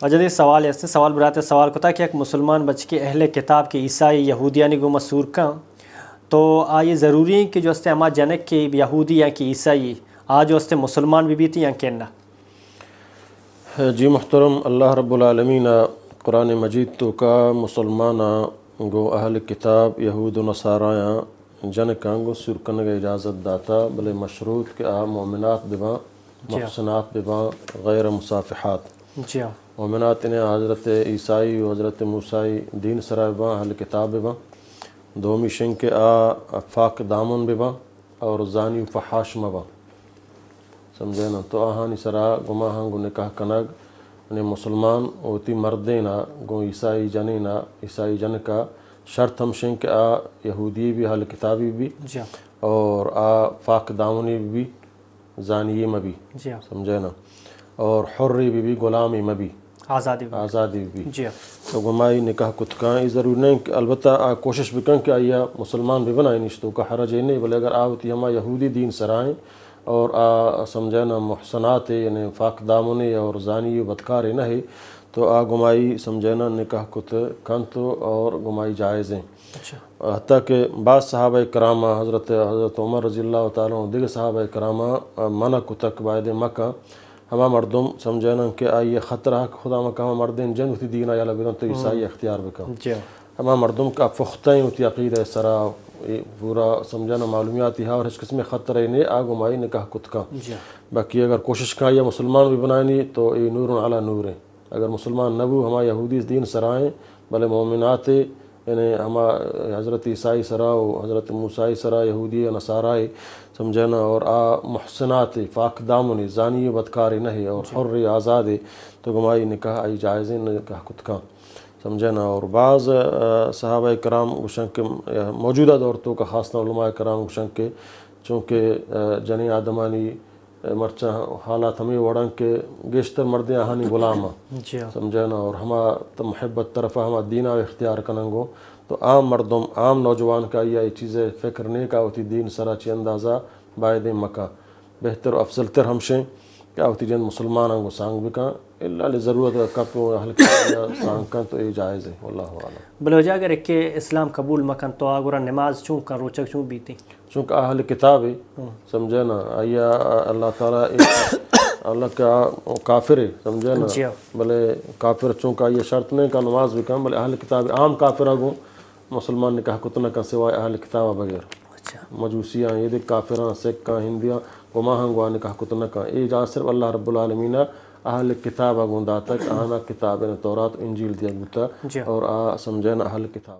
وجہ سوال ہے سوال براتے سوال کو تھا کہ ایک مسلمان بچ کے اہل کتاب کے عیسائی یہودیانی گو مسور کا تو آئی ضروری ہے کہ جو استے اما جنک کے یہودی یا کہ عیسائی آج استے مسلمان بھی تھی یا کہنا؟ جی محترم، اللہ رب العالمین قرآن مجید تو کا مسلمان گو اہل کتاب یہود و نصاراں جنکاں گو سرکن گے اجازت داتا بلے مشروط کہ مومنات ببا محسنات ببا غیر مصافحات. جی ہاں مومنات انہیں حضرت عیسائی و حضرت موسیٰی دین سرا ببا اہل کتاب ببا. دومی شنگ کے فاق دامن ببا اور زانی و فحاش مبا. سمجھے نا؟ تو آہانی سرا گماہاں گو نکاح کنگ انہیں مسلمان ہوتی مردینا گو عیسائی جنینا عیسائی جن کا شرط ہم شنگ کہ یہودی بھی اہل کتابی بھی اور فاق دامنی بھی زانی مبی. سمجھے نا؟ اور حری بھی غلامی مبی آزادی بھی. تو گمائی نکاح کتکاں یہ ضروری نہیں کہ البتہ کوشش بھی کہ آیا مسلمان بھی بنائیں نشتوں کا حرج نہیں، بلے اگر آوتی ہما یہودی دین سرائیں اور سمجھے نا محسنات یعنی فاق دامنی اور زانی و بدکار نہ ہے تو گمائی سمجھے نا نکاح کت کنت اور گمائی جائز ہیں. حتیٰ کہ بعض صحابہ کرامہ حضرت عمر رضی اللہ تعالیٰ دیگر صحابہ کرامہ منع کتک باید مکہ ہما مردم سمجھے نا کہ آئیے خطرہ خدا مکہ ہما مردین جنگ تھی دین آیا لگن تو عیسائی اختیار بکن ہما مردم کا پختیں ہوتی عقیدہ سرا پورا سمجھا نا معلومیاتی ہاں اور اس قسم خطرہ نے آگمائی نکاح کتکا. باقی اگر کوشش کھا یا مسلمان بھی بنائنی تو یہ نور علی نور ہے. اگر مسلمان نبو ہما یہودی دین سرائیں بلے مومنات یعنی ہما حضرت عیسائی سرا و حضرت موسیٰی سرا یہودی نصارائی سمجھے نا اور محسنات فاق دامنی زانی و بدکار نہ ہے اور حر آزاد تو گمائی نکاح آئی جائز نکاح کتکا. سمجھے نا؟ اور بعض صحابہ کرام گوشن کے موجودہ دور تو کا خاص علماء کرام گوشن کے چونکہ جنی آدمانی مرچہ حالات ہمیں وڑن کے گیشتر مردیں آہانی غلامہ. سمجھے نا؟ اور ہما محبت طرفہ ہما دینہ اختیار کننگو تو عام مردم عام نوجوان کا یہ چیزیں فکر نہیں کا ہوتی دین سرا چی اندازہ باید مکہ بہتر و افضل تر ہمشیں کہ ہوتی جن مسلمان کو سانگ بکا اللہ ضرورت کا تو ہلکا سانگ کن تو یہ جائز ہے. واللہ عالم. بلوجہ اگر ایک اسلام قبول مکن تو آگورا نماز چون کن روچک چون بیتی چونکہ اہل کتاب ہے. سمجھے نا؟ آیا اللہ تعالیٰ اللہ کا کافر ہے. سمجھے نا؟ بلے کافر چونکہ یہ شرط نہیں کا نماز بھی کم بلے اہل کتاب عام کافرہ گو مسلمان نکاح کتنا کا سوائے اہل کتاب بغیر مجوسیاں یہ دیکھ کافراں سکھاں ہندیاں گماہاں گوا نکاح کتنا کا یہ جا صرف اللہ رب العالمین اہل کتاب گوندا تک آنا کتاب تورات انجیل دیا گتا اور سمجھے نا اہل کتاب.